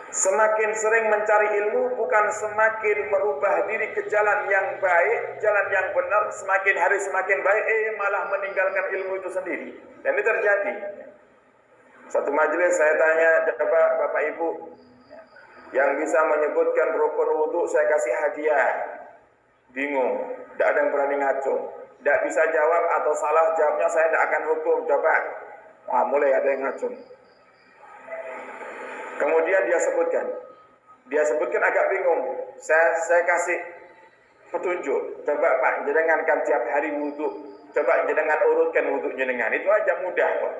Semakin sering mencari ilmu bukan semakin merubah diri ke jalan yang baik, jalan yang benar, semakin hari semakin baik, malah meninggalkan ilmu itu sendiri. Dan ini terjadi. Satu majelis saya tanya, Bapak Ibu yang bisa menyebutkan rukun wudhu saya kasih hadiah. Bingung, tidak ada yang berani ngaco. Tidak bisa jawab atau salah jawabnya saya tidak akan hukum. Coba, mulai ada yang ngaco. Kemudian dia sebutkan agak bingung. Saya kasih petunjuk. Coba Pak, jenengan kan tiap hari wudhu. Coba jenengan urutkan wudhu jenengan. Itu aja mudah kok.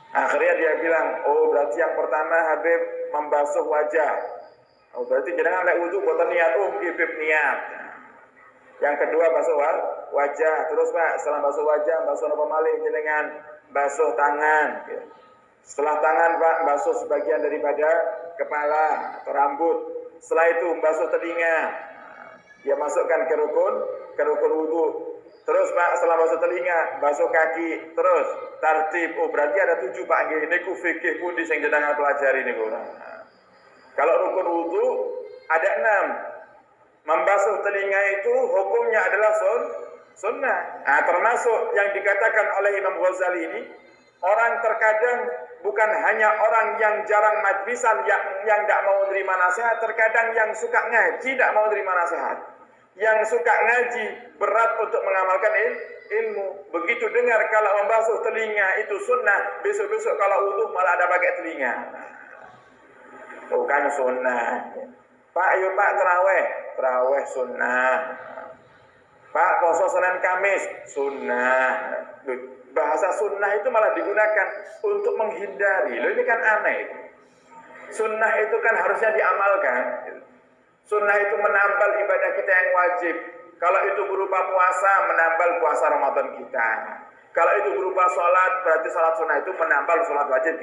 Akhirnya dia bilang, berarti yang pertama Habib membasuh wajah. Berarti jenengan lek wudhu boten niat Habib niat. Yang kedua basuh wajah. Terus Pak, setelah basuh wajah, basuh apa malih jenengan? Basuh tangan. Setelah tangan Pak, basuh sebagian daripada kepala atau rambut. Setelah itu basuh telinga. Dia masukkan ke rukun wudhu. Terus Pak, setelah basuh telinga, basuh kaki. Terus tartib. Berarti ada 7 Pak. Ini ku fikih pundi sing jenengan pelajari niku. Kalau rukun wudhu ada 6. Membasuh telinga itu hukumnya adalah sunnah. Termasuk yang dikatakan oleh Imam Ghazali ini, orang terkadang bukan hanya orang yang jarang majlisan yang tidak mau terima nasihat, terkadang yang suka ngaji tidak mau terima nasihat. Yang suka ngaji berat untuk mengamalkan ilmu. Begitu dengar kalau membasuh telinga itu sunnah, besok-besok kalau wudhu malah ada pakai telinga. Bukan sunnah. Pak, ayo Pak terawih sunnah. Pak, puasa Senin Kamis sunnah. Bahasa sunnah itu malah digunakan untuk menghindari. Loh, ini kan aneh. Sunnah itu kan harusnya diamalkan. Sunnah itu menambal ibadah kita yang wajib. Kalau itu berupa puasa, menambal puasa Ramadan kita. Kalau itu berupa sholat, berarti sholat sunnah itu menambal sholat wajib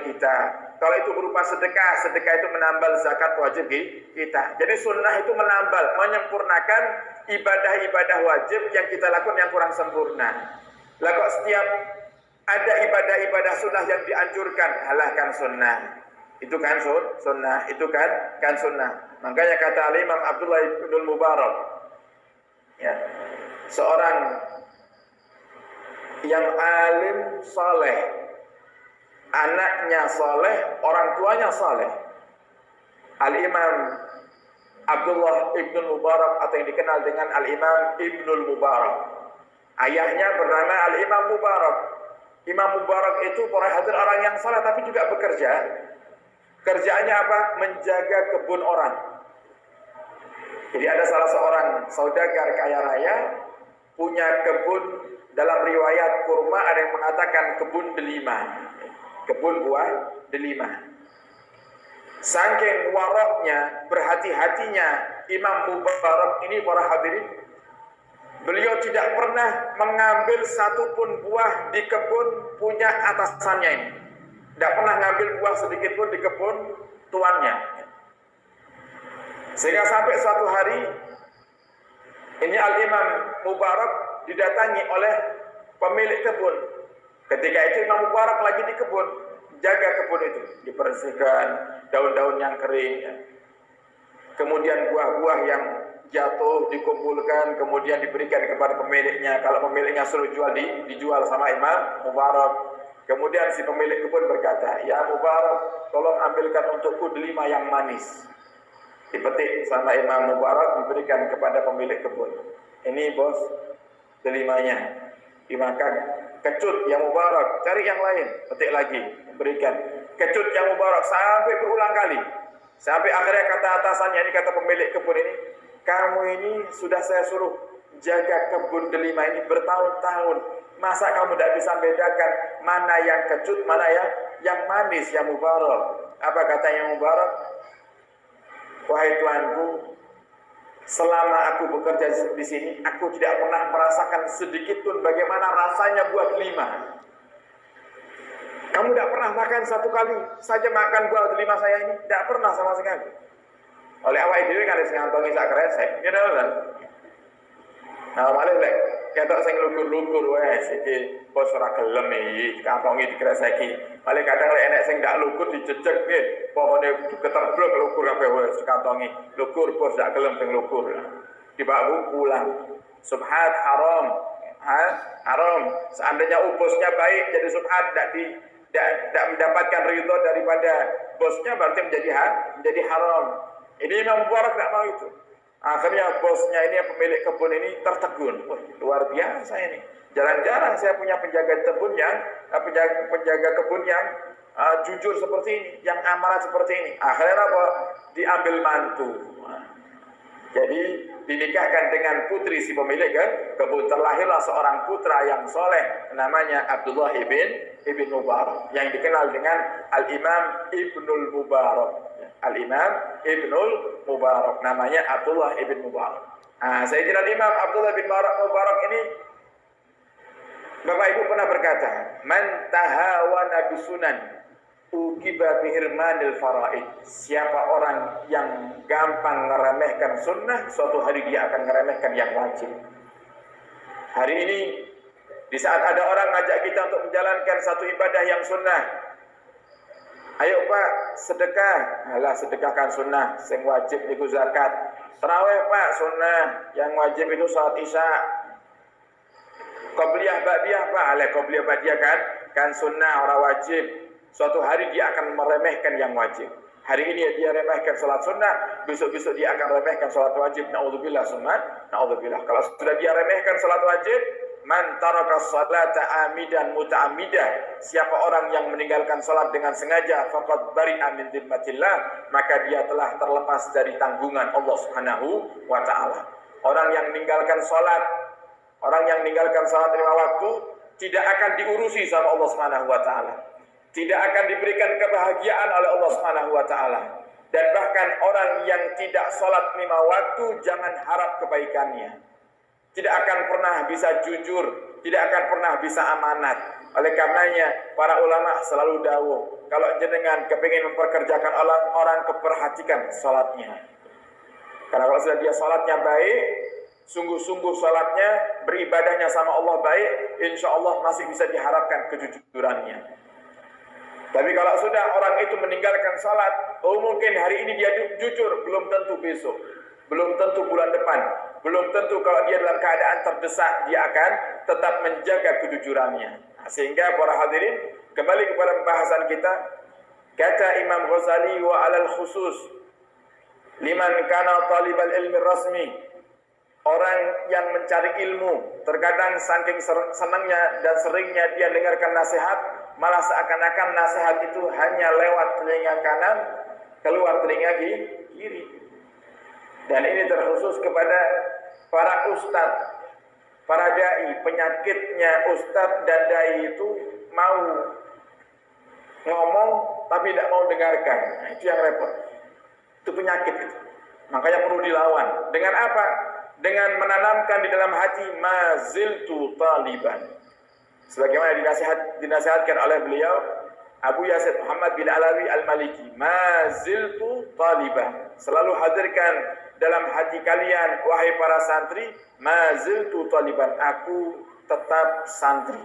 kita. Kalau itu berupa sedekah, sedekah itu menambal zakat wajib kita. Jadi sunnah itu menambal, menyempurnakan ibadah-ibadah wajib yang kita lakukan yang kurang sempurna. Lah kok setiap ada ibadah-ibadah sunnah yang dianjurkan, halahkan sunnah. Itu kan sunnah, itu kan sunnah. Makanya kata Imam Abdullah bin Mubarak, ya, seorang yang alim saleh, anaknya saleh, orang tuanya saleh. Al-Imam Abdullah ibn Mubarak atau yang dikenal dengan Al-Imam Ibnul Mubarak. Ayahnya bernama Al-Imam Mubarak. Imam Mubarak itu hadir orang yang saleh tapi juga bekerja. Kerjaannya apa? Menjaga kebun orang. Jadi ada salah seorang saudagar kaya raya punya kebun. Dalam riwayat kurma ada yang mengatakan kebun delima, kebun buah delima. Saking waroknya, berhati-hatinya Imam Mubarak ini, para hadirin, beliau tidak pernah mengambil satupun buah di kebun punya atasannya ini. Tidak pernah ngambil buah sedikit pun di kebun tuannya. Sehingga sampai suatu hari ini Al-Imam Mubarak didatangi oleh pemilik kebun. Ketika itu Imam Mubarak lagi di kebun, jaga kebun itu, dibersihkan daun-daun yang kering, ya. Kemudian buah-buah yang jatuh dikumpulkan, kemudian diberikan kepada pemiliknya. Kalau pemiliknya suruh jual, dijual sama Imam Mubarak. Kemudian si pemilik kebun berkata, "Ya Mubarak, tolong ambilkan untukku delima yang manis." Dipetik sama Imam Mubarak, diberikan kepada pemilik kebun. Ini bos, delimanya. Dimakan. Kecut yang Mubarak, cari yang lain, petik lagi, berikan. Kecut yang Mubarak sampai berulang kali. Sampai akhirnya kata atasannya ini, kata pemilik kebun ini, "Kamu ini sudah saya suruh jaga kebun delima ini bertahun-tahun. Masa kamu tidak bisa bedakan mana yang kecut, mana yang manis, yang Mubarak?" Apa kata yang Mubarak? "Wahai tuanku, selama aku bekerja di sini, aku tidak pernah merasakan sedikit pun bagaimana rasanya buah delima. Kamu tidak pernah makan satu kali saja makan buah delima saya ini, tidak pernah sama sekali. Oleh awak itu kan harus ngantongi sak kresek, gitu kan? Nah, malah lek ketok sing lugur-lugur wes iki bos ora gelem iki kantongi dikreseki. Paling kadang lek enek sing ndak lugur dijejek nggih, pohone keterblok lugur kabeh wes kantongi. Lugur bos ndak gelem sing lugur. Dibawa pulang. Subhat haram. Haram. Seandainya bosnya baik jadi subhat tidak mendapatkan ridho daripada bosnya berarti menjadi haram. Ini Imam Mubarak tidak mau itu. Akhirnya bosnya ini pemilik kebun ini tertegun. Wah, luar biasa ini. Jarang-jarang saya punya penjaga kebun yang jujur seperti ini, yang amanat seperti ini. Akhirnya apa? Diambil mantu. Jadi dinikahkan dengan putri si pemilik kebun. Terlahirlah seorang putra yang soleh, namanya Abdullah ibn Mubarak, yang dikenal dengan Al-Imam Ibnul Mubarak. Al-Imam Ibnul Mubarak, namanya Abdullah ibn Mubarak. Sayyidina Imam Abdullah bin Mubarak ini, Bapak Ibu pernah berkata, man tahawana bisunan uqiba bihirmanil faraid. Siapa orang yang gampang ngeremehkan sunnah, suatu hari dia akan ngeremehkan yang wajib. Hari ini, di saat ada orang ngajak kita untuk menjalankan satu ibadah yang sunnah, ayo Pak, sedekah. Alah, sedekahkan sunnah, yang wajib itu zakat. Tarawih Pak, sunnah, yang wajib itu salat isya. Qobliyah ba'diyah Pak, alah qobliyah ba'diyah kan sunnah, orang wajib. Suatu hari dia akan meremehkan yang wajib. Hari ini dia remehkan salat sunnah, besok-besok dia akan remehkan salat wajib. Na'udzubillah summa, na'udzubillah. Kalau sudah dia remehkan salat wajib, man taraka salata amidan muta'ammidan, siapa orang yang meninggalkan salat dengan sengaja, faqad bari'a min dzimmatillah, maka dia telah terlepas dari tanggungan Allah Subhanahu wa taala. Orang yang meninggalkan salat, lima waktu tidak akan diurusi sama Allah Subhanahu wa taala. Tidak akan diberikan kebahagiaan oleh Allah Subhanahu wa taala. Dan bahkan orang yang tidak salat 5 waktu, jangan harap kebaikannya. Tidak akan pernah bisa jujur, tidak akan pernah bisa amanat. Oleh karenanya para ulama selalu dawuh, kalau jenengan kepingin memperkerjakan orang, keperhatikan salatnya. Karena kalau sudah dia salatnya baik, sungguh-sungguh salatnya, beribadahnya sama Allah baik, insya Allah masih bisa diharapkan kejujurannya. Tapi kalau sudah orang itu meninggalkan salat, mungkin hari ini dia jujur, belum tentu besok, belum tentu bulan depan, belum tentu kalau dia dalam keadaan terdesak, dia akan tetap menjaga kejujurannya. Sehingga para hadirin, kembali kepada pembahasan kita, kata Imam Ghazali wa alal khusus, liman kana talibal ilmi rasmi, orang yang mencari ilmu, terkadang saking senangnya dan seringnya dia dengarkan nasihat, malah seakan-akan nasihat itu hanya lewat telinga kanan, keluar telinga kiri. Dan ini terkhusus kepada para ustadz, para dai. Penyakitnya ustadz dan dai itu mau ngomong tapi tidak mau dengarkan. Nah, itu yang repot. Itu penyakit itu. Makanya perlu dilawan. Dengan apa? Dengan menanamkan di dalam hati maziltu taliban. Sebagaimana dinasihatkan oleh beliau Abu Yazid Muhammad bin Alawi Al-Maliki, maziltu taliban. Selalu hadirkan dalam hati kalian, wahai para santri, maziltu taliban, aku tetap santri.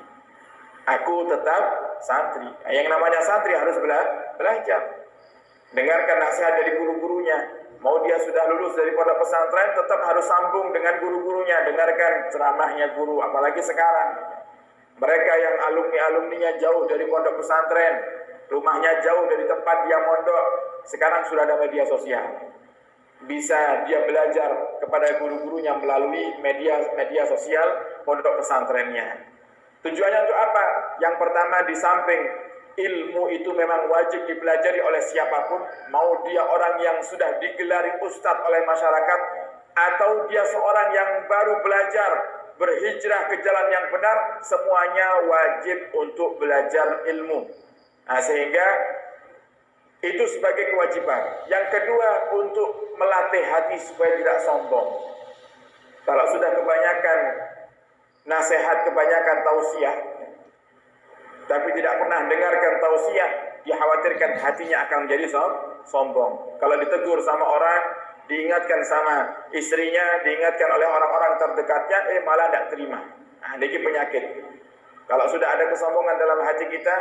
Aku tetap santri. Yang namanya santri harus belajar. Dengarkan nasihat dari guru-gurunya. Mau dia sudah lulus dari pondok pesantren, tetap harus sambung dengan guru-gurunya. Dengarkan ceramahnya guru, apalagi sekarang. Mereka yang alumni-alumninya jauh dari pondok pesantren, rumahnya jauh dari tempat dia mondok, sekarang sudah ada media sosial. Bisa dia belajar kepada guru-gurunya melalui media sosial pondok pesantrennya. Tujuannya untuk apa? Yang pertama, di samping ilmu itu memang wajib dipelajari oleh siapapun, mau dia orang yang sudah digelari ustadz oleh masyarakat, atau dia seorang yang baru belajar, berhijrah ke jalan yang benar, semuanya wajib untuk belajar ilmu. Nah, sehingga itu sebagai kewajiban. Yang kedua, untuk melatih hati supaya tidak sombong. Kalau sudah kebanyakan nasihat, kebanyakan tausiah, tapi tidak pernah dengarkan tausiah, dikhawatirkan hatinya akan menjadi sombong. Kalau ditegur sama orang, diingatkan sama istrinya, diingatkan oleh orang-orang terdekatnya, malah tidak terima. Nah, ini penyakit. Kalau sudah ada kesombongan dalam hati kita,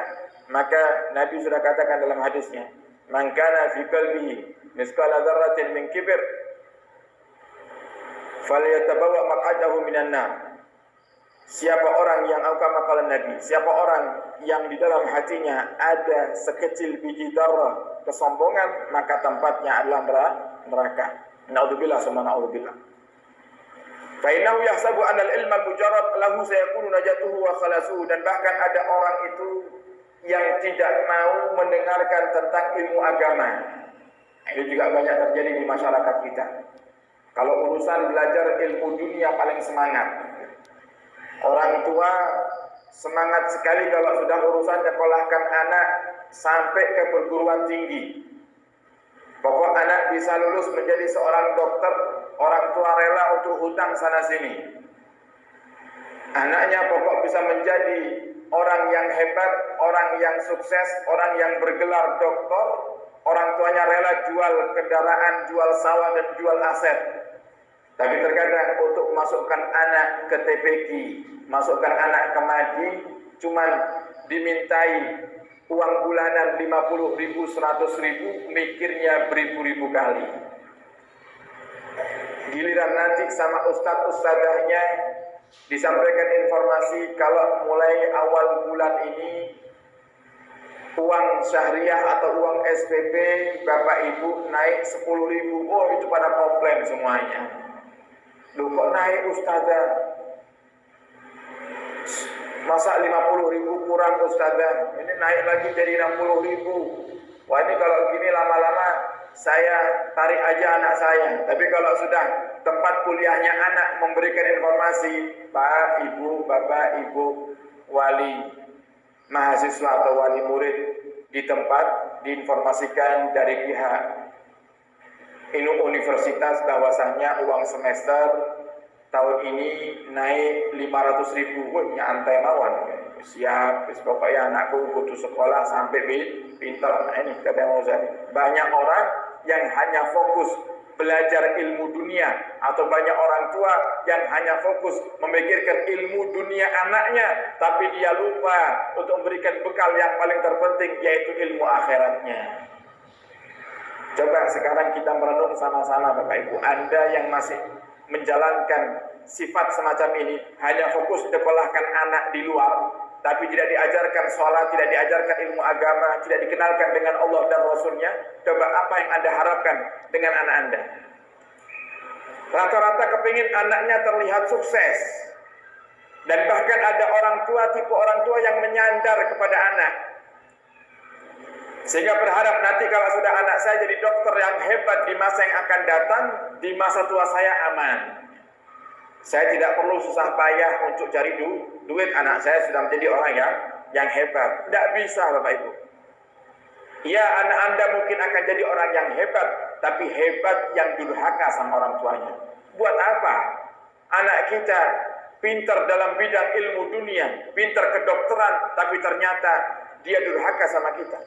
maka Nabi sudah katakan dalam hadisnya, "Man kana fi qalbihi mithqala dzarratin min kibr, falyatabawwa maq'adahu minan nar." Siapa orang yang Nabi, siapa orang yang di dalam hatinya ada sekecil biji darah kesombongan, maka tempatnya adalah neraka. Naudzubillah summa naudzubillah. Fa innahu yahsabu anna al-ilma al-mujarrad lahu sayakunu najatuhu wa khalasuhu, dan bahkan ada orang itu yang tidak mau mendengarkan tentang ilmu agama. Ini juga banyak terjadi di masyarakat kita. Kalau urusan belajar ilmu dunia paling semangat. Orang tua semangat sekali kalau sudah urusan nyekolahkan anak sampai ke perguruan tinggi. Pokok anak bisa lulus menjadi seorang dokter, orang tua rela untuk hutang sana sini. Anaknya pokok bisa menjadi orang yang hebat, orang yang sukses, orang yang bergelar doktor, orang tuanya rela jual kendaraan, jual sawah dan jual aset. Tapi terkadang untuk masukkan anak ke TPQ, masukkan anak ke Madi, cuman dimintai uang bulanan 50.000, 100.000, mikirnya beribu-ribu kali. Giliran nanti sama ustadz-ustadzahnya disampaikan informasi kalau mulai awal bulan ini uang syahriah atau uang SPP Bapak Ibu naik 10.000. Oh, itu pada komplain semuanya. Loh, kok naik ustadzah? Masa 50.000 kurang ustadzah? Ini naik lagi jadi 60.000. Wah, ini kalau gini lama-lama saya tarik aja anak saya. Tapi kalau sudah tempat kuliahnya anak memberikan informasi, Pak, Ibu, Bapak, Ibu, wali mahasiswa atau wali murid di tempat diinformasikan dari pihak universitas bahwasanya uang semester tahun ini naik 500.000. Wah, nyantai lawan. Siap, pokoknya anakku kudu sekolah sampai pintar. Nah, ini kata Mozart. Banyak orang yang hanya fokus belajar ilmu dunia, atau banyak orang tua yang hanya fokus memikirkan ilmu dunia anaknya, tapi dia lupa untuk memberikan bekal yang paling terpenting, yaitu ilmu akhiratnya. Coba sekarang kita merenung sama-sama Bapak Ibu. Anda yang masih menjalankan sifat semacam ini, hanya fokus sekolahkan anak di luar, tapi tidak diajarkan sholat, tidak diajarkan ilmu agama, tidak dikenalkan dengan Allah dan Rasulnya, coba apa yang Anda harapkan dengan anak Anda? Rata-rata kepingin anaknya terlihat sukses. Dan bahkan ada orang tua, tipe orang tua yang menyandar kepada anak. Sehingga berharap nanti kalau sudah anak saya jadi dokter yang hebat di masa yang akan datang, di masa tua saya aman. Saya tidak perlu susah payah untuk cari duit, anak saya sudah menjadi orang yang hebat. Tidak bisa Bapak Ibu. Ya, anak Anda mungkin akan jadi orang yang hebat, tapi hebat yang durhaka sama orang tuanya. Buat apa? Anak kita pintar dalam bidang ilmu dunia, pintar kedokteran, tapi ternyata dia durhaka sama kita.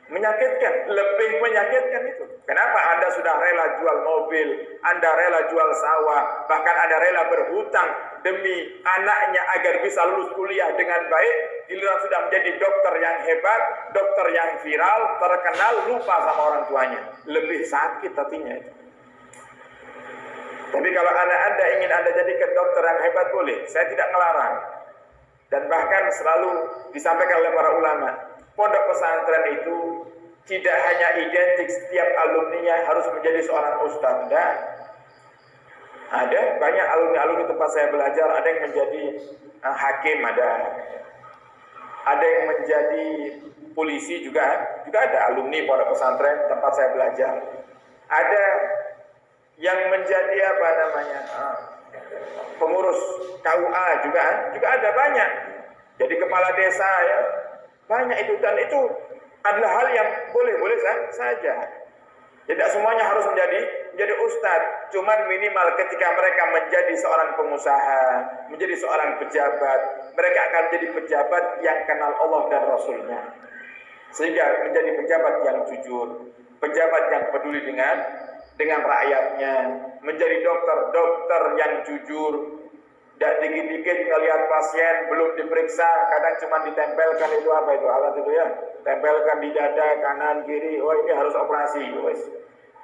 Menyakitkan, lebih menyakitkan itu. Kenapa Anda sudah rela jual mobil, Anda rela jual sawah, bahkan Anda rela berhutang demi anaknya agar bisa lulus kuliah dengan baik, giliran sudah menjadi dokter yang hebat, dokter yang viral, terkenal, lupa sama orang tuanya. Lebih sakit hatinya itu. Tapi kalau anak Anda ingin Anda jadikan dokter yang hebat, boleh. Saya tidak melarang. Dan bahkan selalu disampaikan oleh para ulama, pondok pesantren itu tidak hanya identik setiap alumninya harus menjadi seorang ustadz. Tidak. Ada banyak alumni-alumni tempat saya belajar, ada yang menjadi hakim, ada yang menjadi polisi juga ada alumni pondok pesantren tempat saya belajar. Ada yang menjadi pengurus KUA juga ada banyak. Jadi kepala desa ya. Banyak itu, dan itu adalah hal yang boleh saja. Tidak semuanya harus menjadi ustadz. Cuman minimal ketika mereka menjadi seorang pengusaha, menjadi seorang pejabat, mereka akan menjadi pejabat yang kenal Allah dan Rasulnya. Sehingga menjadi pejabat yang jujur, pejabat yang peduli dengan dengan rakyatnya, menjadi dokter yang jujur. Dan dikit-dikit ngelihat pasien belum diperiksa, kadang cuma ditempelkan itu apa itu alat itu ya, tempelkan di dada kanan kiri, oh ini harus operasi, wes,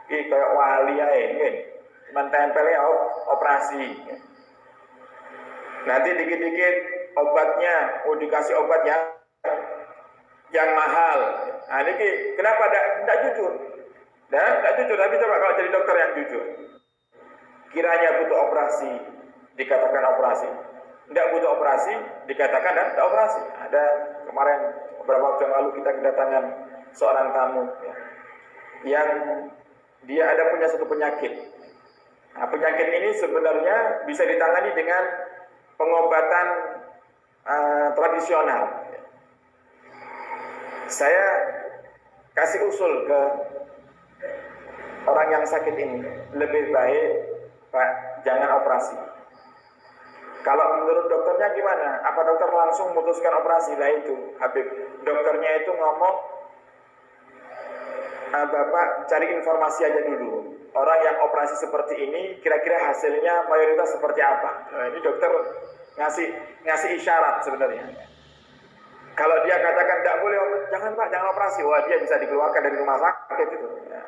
ini kayak wali aja, kan, cuma tempelnya operasi. Nanti dikit-dikit obatnya, dikasih obat yang mahal. Nah ini kenapa tidak jujur? Tidak jujur, tapi coba kalau jadi dokter yang jujur, kiranya butuh operasi, dikatakan operasi. Tidak butuh operasi, dikatakan tidak operasi. Ada kemarin beberapa waktu yang lalu kita kedatangan seorang tamu ya, yang dia ada punya satu penyakit. Nah, penyakit ini sebenarnya bisa ditangani dengan pengobatan tradisional. Saya kasih usul ke orang yang sakit ini, lebih baik Pak jangan operasi. Kalau menurut dokternya gimana? Apa dokter langsung memutuskan operasi? Lah itu Habib, dokternya itu ngomong, Bapak cari informasi aja dulu. Orang yang operasi seperti ini kira-kira hasilnya mayoritas seperti apa? Nah, ini dokter ngasih isyarat sebenarnya. Kalau dia katakan tidak boleh, jangan Pak, jangan operasi. Wah, dia bisa dikeluarkan dari rumah sakit itu. Ya.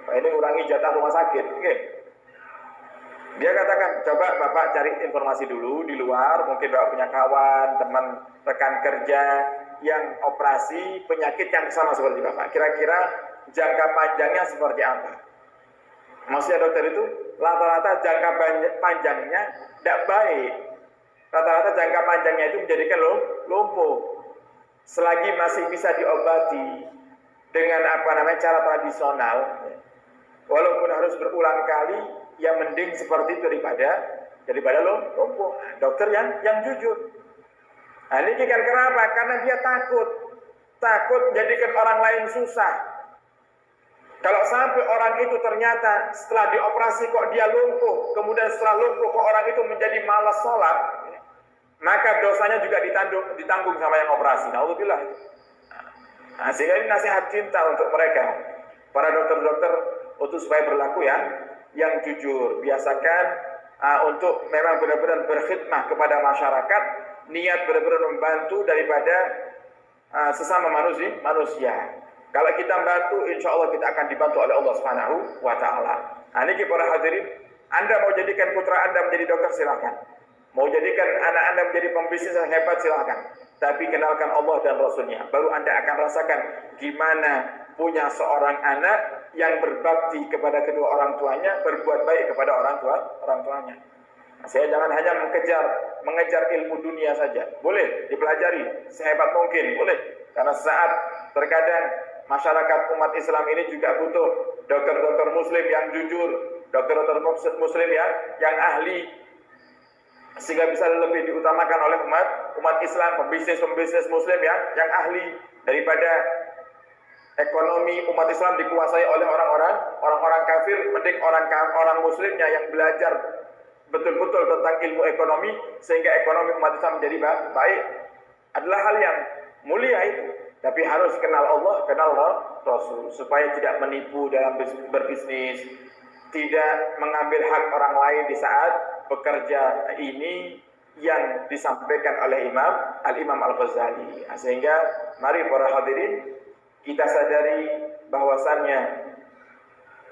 Pak, ini kurangi jatah rumah sakit. Oke. Dia katakan, coba Bapak cari informasi dulu di luar, mungkin Bapak punya kawan, teman, rekan kerja yang operasi penyakit yang sama seperti Bapak. Kira-kira jangka panjangnya seperti apa? Maksudnya dokter itu rata-rata jangka panjangnya tidak baik. Rata-rata jangka panjangnya itu menjadikan lumpuh. Selagi masih bisa diobati dengan cara tradisional, walaupun harus berulang kali, yang mending seperti itu daripada lumpuh. Dokter yang jujur. Nah, ini kan kenapa? Karena dia takut jadikan orang lain susah. Kalau sampai orang itu ternyata setelah dioperasi kok dia lumpuh, kemudian setelah lumpuh kok orang itu menjadi malas sholat, maka dosanya juga ditanggung sama yang operasi. Naudzubillah. Nah, sehingga ini nasihat cinta untuk mereka, para dokter-dokter, untuk supaya berlaku yang jujur. Biasakan untuk memang benar-benar berkhidmah kepada masyarakat, niat benar-benar membantu daripada sesama manusia. Kalau kita bantu, insya Allah kita akan dibantu oleh Allah Subhanahu wa Ta'ala. Nah, ini para hadirin, Anda mau jadikan putra Anda menjadi dokter, silakan. Mau jadikan anak Anda menjadi pembisnis yang hebat, silakan. Tapi kenalkan Allah dan Rasulnya. Baru Anda akan rasakan gimana punya seorang anak yang berbakti kepada kedua orang tuanya, berbuat baik kepada orang tuanya. Nah, saya jangan hanya mengejar ilmu dunia saja. Boleh dipelajari sehebat mungkin, boleh. Karena saat terkadang masyarakat umat Islam ini juga butuh dokter-dokter muslim yang jujur, dokter-dokter muslim yang ahli, sehingga bisa lebih diutamakan oleh umat Islam, pembisnis muslim yang ahli, daripada ekonomi umat Islam dikuasai oleh orang-orang kafir. Mending orang muslimnya yang belajar betul-betul tentang ilmu ekonomi, sehingga ekonomi umat Islam menjadi baik. Adalah hal yang mulia itu. Tapi harus kenal Allah, kenal Rasul, supaya tidak menipu dalam berbisnis, tidak mengambil hak orang lain di saat bekerja. Ini yang disampaikan oleh Al-Imam Al-Ghazali. Sehingga mari para hadirin, kita sadari bahwasannya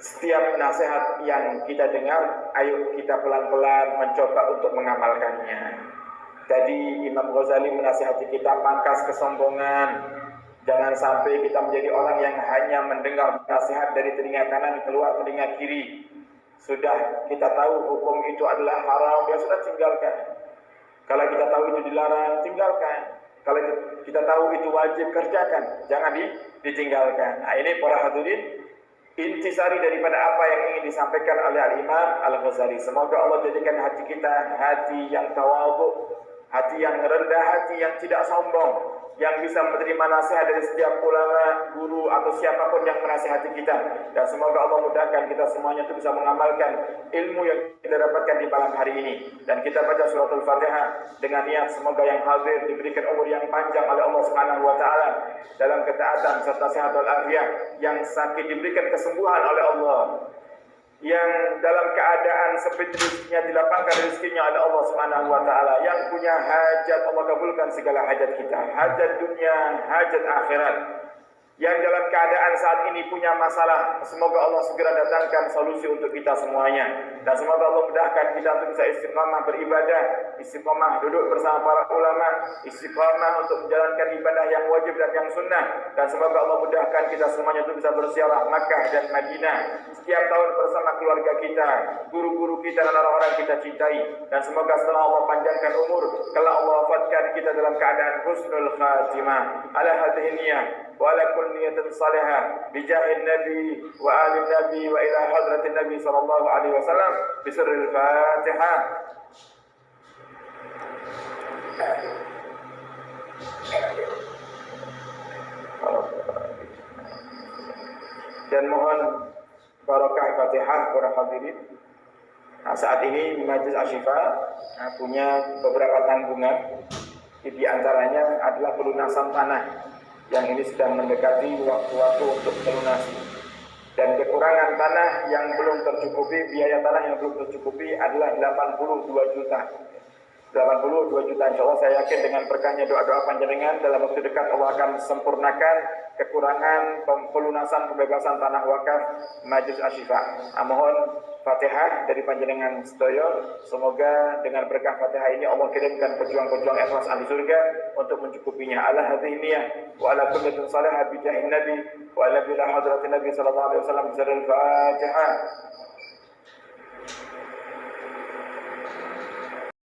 setiap nasihat yang kita dengar, ayo kita pelan-pelan mencoba untuk mengamalkannya. Tadi Imam Ghazali menasihati kita, pangkas kesombongan. Jangan sampai kita menjadi orang yang hanya mendengar nasihat dari telinga kanan keluar telinga kiri. Sudah kita tahu hukum itu adalah haram, ya sudah tinggalkan. Kalau kita tahu itu dilarang, tinggalkan. Kalau kita tahu itu wajib, kerjakan. Jangan ditinggalkan. Nah, ini para hadirin, intisari daripada apa yang ingin disampaikan oleh Al-Imam Al-Ghazali. Semoga Allah jadikan hati kita hati yang tawadhu, hati yang rendah, hati yang tidak sombong, yang bisa menerima nasihat dari setiap ulama, guru, atau siapapun yang menasihati kita. Dan semoga Allah mudahkan kita semuanya itu bisa mengamalkan ilmu yang kita dapatkan di malam hari ini. Dan kita baca suratul Fatihah dengan niat semoga yang hadir diberikan umur yang panjang oleh Allah Subhanahu wa Ta'ala dalam ketaatan serta sehat wal afiat, yang sakit diberikan kesembuhan oleh Allah, yang dalam keadaan sempit rezekinya dilapangkan rezekinya oleh Allah Subhanahu wa taala, yang punya hajat Allah kabulkan segala hajat kita, hajat dunia, hajat akhirat. Yang dalam keadaan saat ini punya masalah, semoga Allah segera datangkan solusi untuk kita semuanya, dan semoga Allah mudahkan kita untuk bisa istiqamah beribadah, istiqamah duduk bersama para ulama, istiqamah untuk menjalankan ibadah yang wajib dan yang sunnah, dan semoga Allah mudahkan kita semuanya untuk bisa berziarah Makkah dan Madinah setiap tahun bersama keluarga kita, guru-guru kita dan orang-orang kita cintai, dan semoga setelah Allah panjangkan umur, kalau Allah wafatkan kita dalam keadaan husnul khatimah. Ala hadhihi niyah wa ala kulli niyatin salihah bijahin nabi wa alin nabi wa ila hadratin nabi sallallahu alaihi wasallam bisirril Fatihah. Dan mohon barokah Fatihah para hadirin. Nah, saat ini Majelis Asyifa punya beberapa tanggungan. Di antaranya adalah pelunasan tanah yang ini sedang mendekati waktu-waktu untuk melunasi. Dan kekurangan tanah yang belum tercukupi, biaya tanah yang belum tercukupi adalah 82 juta. 82 juta, insya Allah saya yakin dengan berkahnya doa-doa panjenengan dalam waktu dekat Allah akan sempurnakan kekurangan pelunasan pembebasan tanah wakaf Majelis Asyifa. Mohon Fatihah dari panjenengan sedaya, semoga dengan berkah Fatihah ini Allah kirimkan pejuang-pejuang ikhlas ahli surga untuk mencukupinya. Ala hadhihi niyah wa ala kulli salihah bi jahin nabi wa ala bila hadratin nabi sallallahu alaihi wasallam. Fatihah.